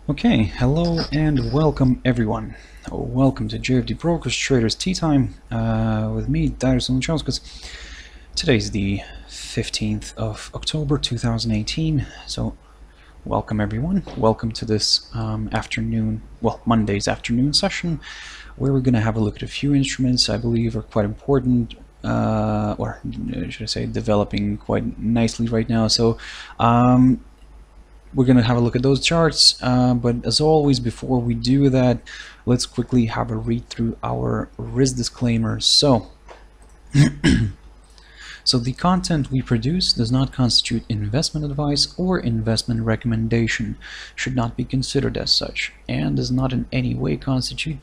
Okay, hello and welcome everyone. Welcome to JFD Brokers Traders Tea Time with me, Dyson Chomskas. Today's the 15th of October 2018, so welcome everyone. Welcome to this Monday's afternoon session, where we're going to have a look at a few instruments I believe are quite important, or should I say developing quite nicely right now. So we're going to have a look at those charts, but as always, before we do that, let's quickly have a read through our risk disclaimers. So the content we produce does not constitute investment advice or investment recommendation, should not be considered as such, and does not in any way constitute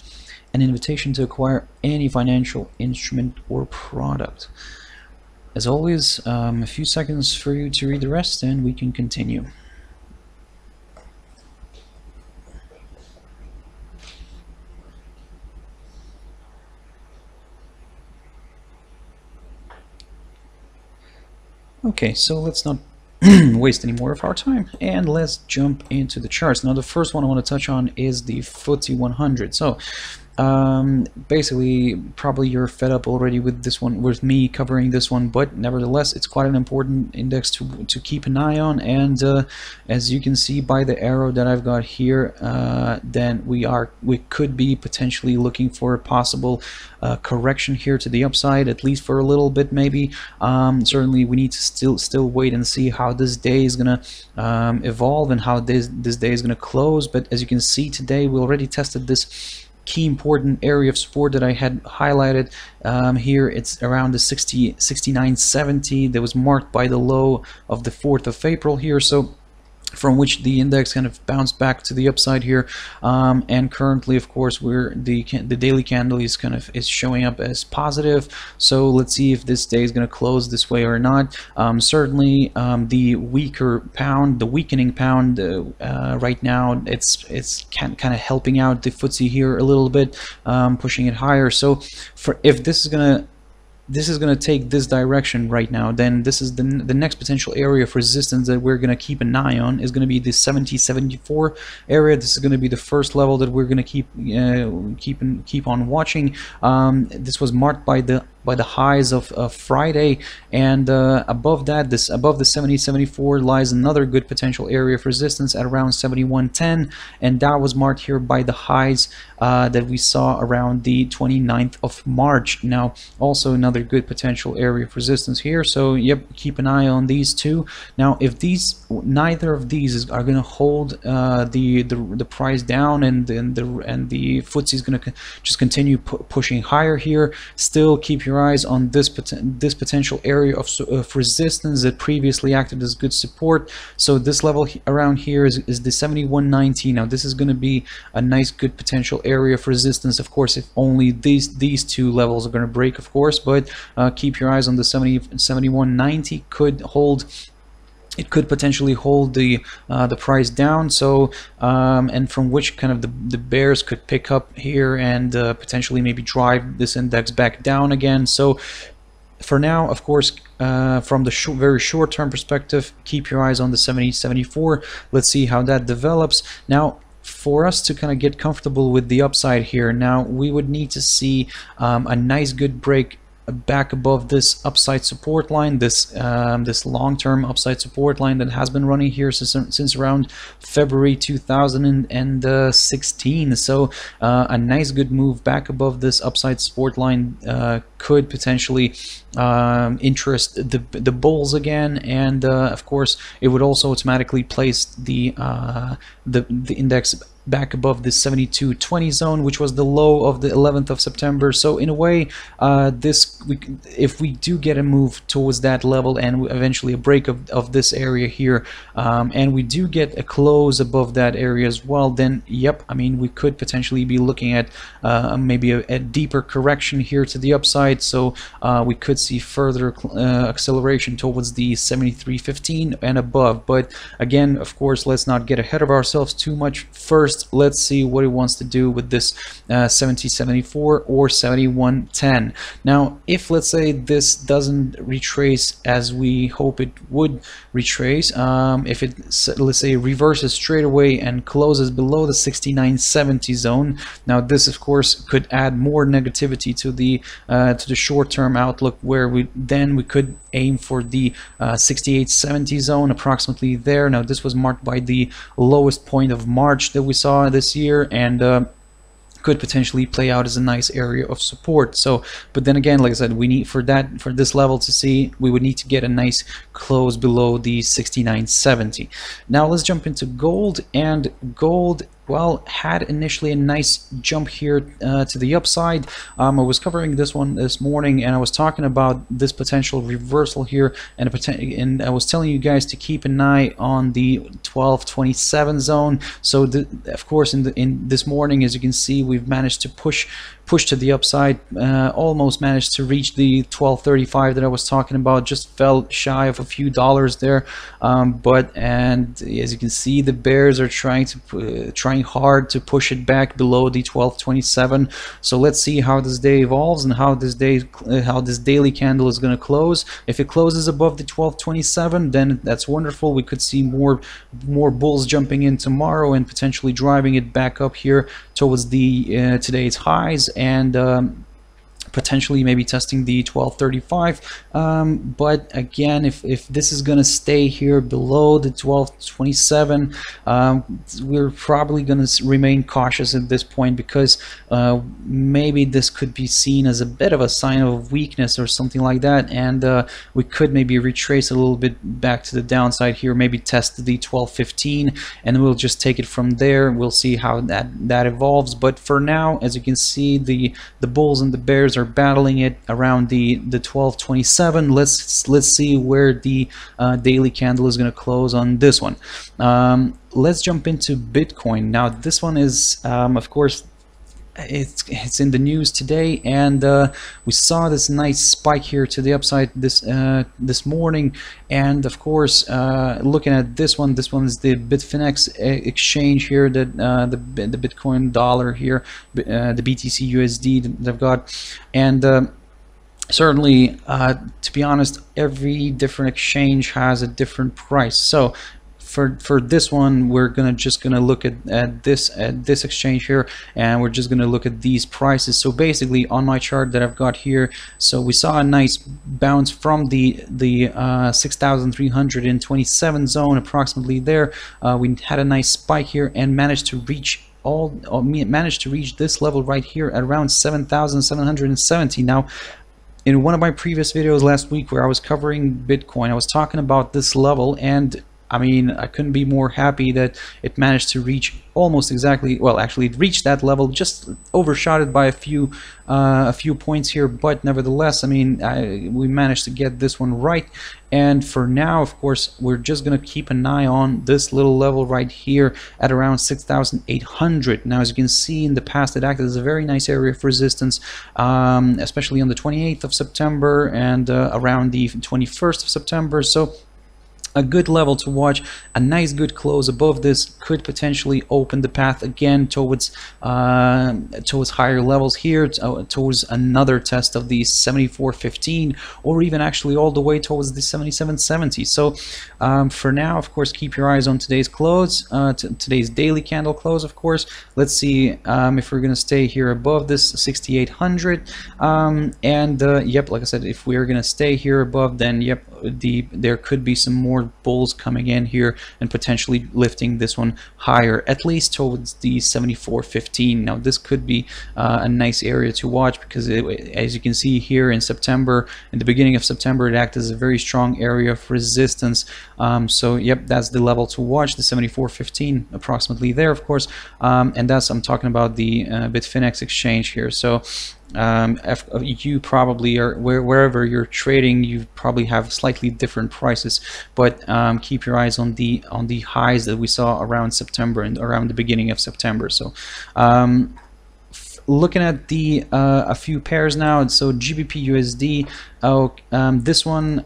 an invitation to acquire any financial instrument or product. As always, a few seconds for you to read the rest and we can continue. Okay, so let's not waste any more of our time and let's jump into the charts. Now the first one I want to touch on is the FTSE 100. So basically, probably you're fed up already with this one, with me covering this one, but nevertheless it's quite an important index to keep an eye on. And as you can see by the arrow that I've got here, then we could be potentially looking for a possible correction here to the upside, at least for a little bit maybe. Certainly we need to still wait and see how this day is gonna evolve and how this day is gonna close. But as you can see today, we already tested this key important area of support that I had highlighted here. It's around the 69.70 that was marked by the low of the 4th of April here, so from which the index kind of bounced back to the upside here, and currently of course the daily candle is showing up as positive. So let's see if this day is going to close this way or not. Certainly the weakening pound right now, it's kind of helping out the FTSE here a little bit, pushing it higher. So if this is going to take this direction right now, then this is the next potential area of resistance that we're going to keep an eye on, is going to be the 70.74 area. This is going to be the first level that we're going to keep on watching. This was marked by the highs of Friday, and above that, above the 70.74 lies another good potential area of resistance at around 71.10, and that was marked here by the highs that we saw around the 29th of March. Now also another good potential area of resistance here, so yep, keep an eye on these two. Now if neither of these are going to hold the price down, and the FTSE is going to just continue pushing higher here, still keep your eyes on this potential area of resistance that previously acted as good support. So this level around here is the 71.90. Now this is going to be a nice good potential area of resistance, of course, if only these two levels are going to break, of course. But keep your eyes on the 71.90. could hold. It could potentially hold the price down, so and from which kind of the bears could pick up here and potentially maybe drive this index back down again. So for now, of course, from the very short-term perspective, keep your eyes on the 70.74. Let's see how that develops. Now, for us to kind of get comfortable with the upside here, now we would need to see a nice good break back above this upside support line, this long-term upside support line that has been running here since around February 2016. So a nice good move back above this upside support line could potentially interest the bulls again, and of course it would also automatically place the index back above the 72.20 zone, which was the low of the 11th of September. So in a way, if we do get a move towards that level and eventually a break of this area here, and we do get a close above that area as well, then yep, I mean, we could potentially be looking at maybe a deeper correction here to the upside. So we could see further acceleration towards the 73.15 and above. But again, of course, let's not get ahead of ourselves too much. First, first, let's see what it wants to do with this 70.74 or 71.10. Now, if let's say this doesn't retrace as we hope it would retrace, if it, let's say, reverses straight away and closes below the 69.70 zone, now this of course could add more negativity to the short-term outlook, where we could aim for the 68.70 zone, approximately there. Now this was marked by the lowest point of March that we saw this year, and could potentially play out as a nice area of support. So, but then again, like I said, we need for this level to see, we would need to get a nice close below the 69.70. Now let's jump into gold. And gold, well, had initially a nice jump here to the upside. I was covering this one this morning, and I was talking about this potential reversal here, and I was telling you guys to keep an eye on the 12.27 zone. So of course, in this morning, as you can see, we've managed to push to the upside, almost managed to reach the 12.35 that I was talking about, just fell shy of a few dollars there, and as you can see, the bears are trying hard to push it back below the 12.27. So let's see how this day evolves and how this daily candle is going to close. If it closes above the 12.27, then that's wonderful. We could see more bulls jumping in tomorrow and potentially driving it back up here towards the today's highs, and potentially maybe testing the 12.35, but again, if this is going to stay here below the 12.27, we're probably going to remain cautious at this point, because maybe this could be seen as a bit of a sign of weakness or something like that, and we could maybe retrace a little bit back to the downside here, maybe test the 12.15, and we'll just take it from there. We'll see how that evolves, but for now, as you can see, the bulls and the bears are battling it around the 12.27. Let's see where the daily candle is going to close on this one. Let's jump into Bitcoin. Now this one is of course it's in the news today, and we saw this nice spike here to the upside this morning, and of course looking at this one is the Bitfinex exchange here, that the Bitcoin dollar here, the BTC USD that I've got, and certainly to be honest, every different exchange has a different price. So for this one, we're just gonna look at this exchange here, and we're just gonna look at these prices. So basically, on my chart that I've got here, so we saw a nice bounce from the 6,327 zone, approximately there. We had a nice spike here and managed to reach this level right here at around 7,770. Now, in one of my previous videos last week where I was covering Bitcoin, I was talking about this level, and I mean, I couldn't be more happy that it managed to reach almost exactly, well, actually it reached that level, just overshot it by a few points here, but nevertheless, I mean, we managed to get this one right. And for now, of course, we're just going to keep an eye on this little level right here at around 6,800. Now, as you can see, in the past, it acted as a very nice area of resistance, especially on the 28th of September and around the 21st of September. So a good level to watch. A nice good close above this could potentially open the path again towards higher levels here, towards another test of the 74.15, or even actually all the way towards the 77.70. So for now, of course, keep your eyes on today's close, today's daily candle close. Of course, let's see if we're going to stay here above this 6,800, and yep, like I said, if we're going to stay here above, then yep, there could be some more bulls coming in here and potentially lifting this one higher, at least towards the 74.15. Now this could be a nice area to watch, because as you can see here in September, in the beginning of September, it acted as a very strong area of resistance. So yep, that's the level to watch, the 74.15, approximately there, of course, and that's, I'm talking about the Bitfinex exchange here. So you probably are, wherever you're trading, you probably have slightly different prices, but keep your eyes on the highs that we saw around September and around the beginning of September. So looking at the a few pairs now. So GBPUSD, this one,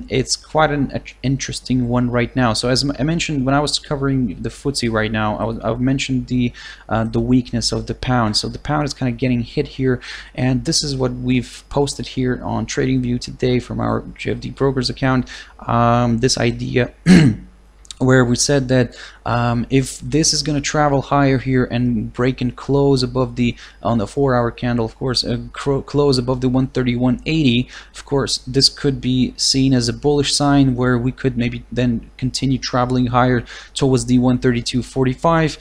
it's quite an interesting one right now. So as I mentioned when I was covering the Footsie right now, I mentioned the weakness of the pound. So the pound is kind of getting hit here, and this is what we've posted here on TradingView today from our JFD brokers account. This idea where we said that if this is going to travel higher here and break and close above on the 4-hour candle, of course, close above the 131.80, of course, this could be seen as a bullish sign where we could maybe then continue traveling higher towards the 132.45.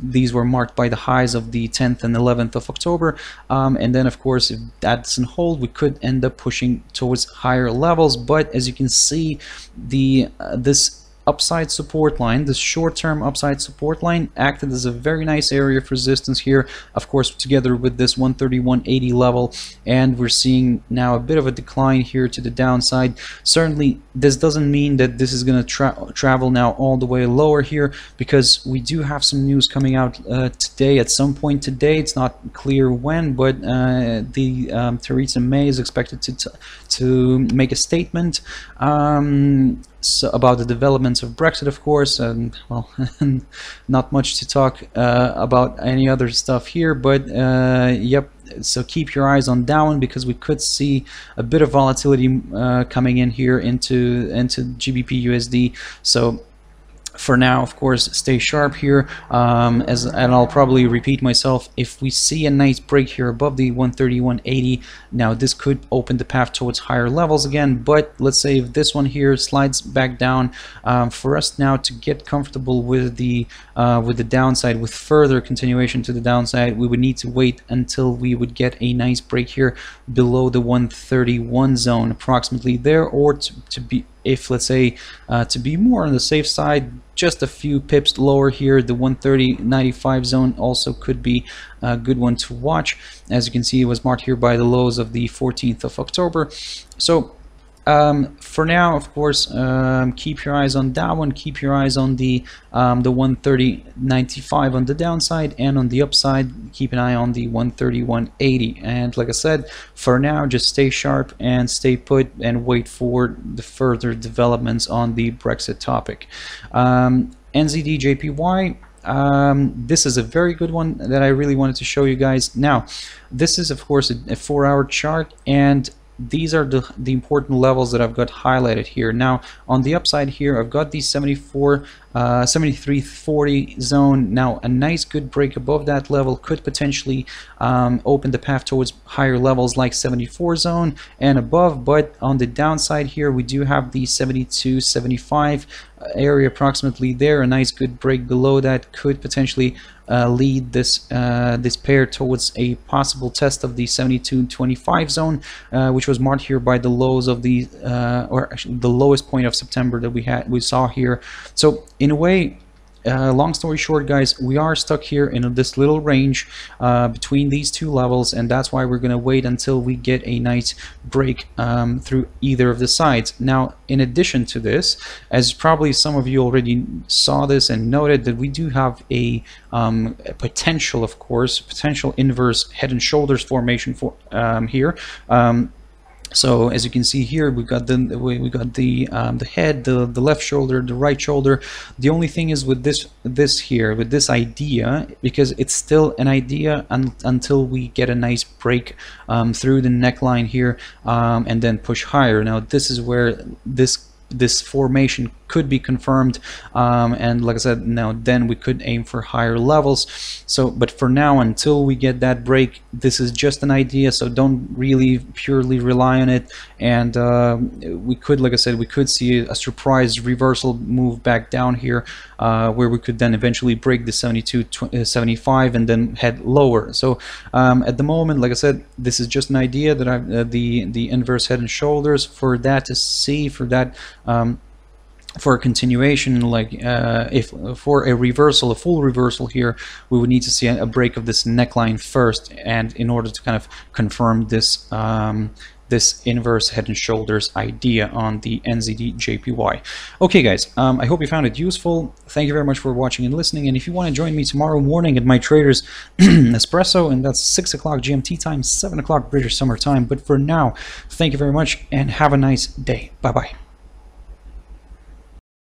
These were marked by the highs of the 10th and 11th of October, and then of course, if that doesn't hold, we could end up pushing towards higher levels. But as you can see, this upside support line, this short-term upside support line, acted as a very nice area of resistance here, of course, together with this 131.80 level, and we're seeing now a bit of a decline here to the downside. Certainly this doesn't mean that this is going to travel now all the way lower here, because we do have some news coming out today, at some point today. It's not clear when, but Theresa May is expected to make a statement so about the developments of Brexit, of course, and well, not much to talk about any other stuff here, but yep, so keep your eyes on that one, because we could see a bit of volatility coming in here into GBPUSD. So for now, of course, stay sharp here, and I'll probably repeat myself, if we see a nice break here above the 131.80, now this could open the path towards higher levels again. But let's say if this one here slides back down, for us now to get comfortable with the downside, with further continuation to the downside, we would need to wait until we would get a nice break here below the 131 zone, approximately there, or to be, if let's say to be more on the safe side, just a few pips lower here, the 130.95 zone also could be a good one to watch. As you can see, it was marked here by the lows of the 14th of October. So for now, of course, keep your eyes on that one. Keep your eyes on the 130.95 on the downside, and on the upside, keep an eye on the 131.80. And like I said, for now, just stay sharp and stay put and wait for the further developments on the Brexit topic. Nzd Jpy. This is a very good one that I really wanted to show you guys. Now, this is of course a 4-hour chart, and these are the important levels that I've got highlighted here. Now on the upside here, I've got the 73.40 zone. Now a nice good break above that level could potentially open the path towards higher levels like 74 zone and above. But on the downside here, we do have the 72.75 area approximately there. A nice good break below that could potentially lead this pair towards a possible test of the 72.25 zone, which was marked here by the lows of the or actually the lowest point of September that we saw here. So in a way, long story short, guys, we are stuck here in this little range between these two levels, and that's why we're going to wait until we get a nice break through either of the sides. Now, in addition to this, as probably some of you already saw this and noted, that we do have a potential, of course, potential inverse head and shoulders formation for here. So as you can see here, we got the head, the left shoulder, the right shoulder. The only thing is with this idea, because it's still an idea until we get a nice break through the neckline here, and then push higher. Now this is where this formation could be confirmed, and like I said, now then we could aim for higher levels. So but for now, until we get that break, this is just an idea, so don't really purely rely on it. And we could, like I said, we could see a surprise reversal move back down here, where we could then eventually break the 72.75 and then head lower. So at the moment, like I said, this is just an idea that I've the inverse head and shoulders, for that to see, for that for a continuation, like if for a reversal, a full reversal here, we would need to see a break of this neckline first, and in order to kind of confirm this this inverse head and shoulders idea on the Nzd Jpy. Okay guys, I hope you found it useful. Thank you very much for watching and listening, and if you want to join me tomorrow morning at my Traders Espresso, and that's 6 o'clock GMT time, 7 o'clock British Summer Time. But for now, thank you very much and have a nice day. Bye bye.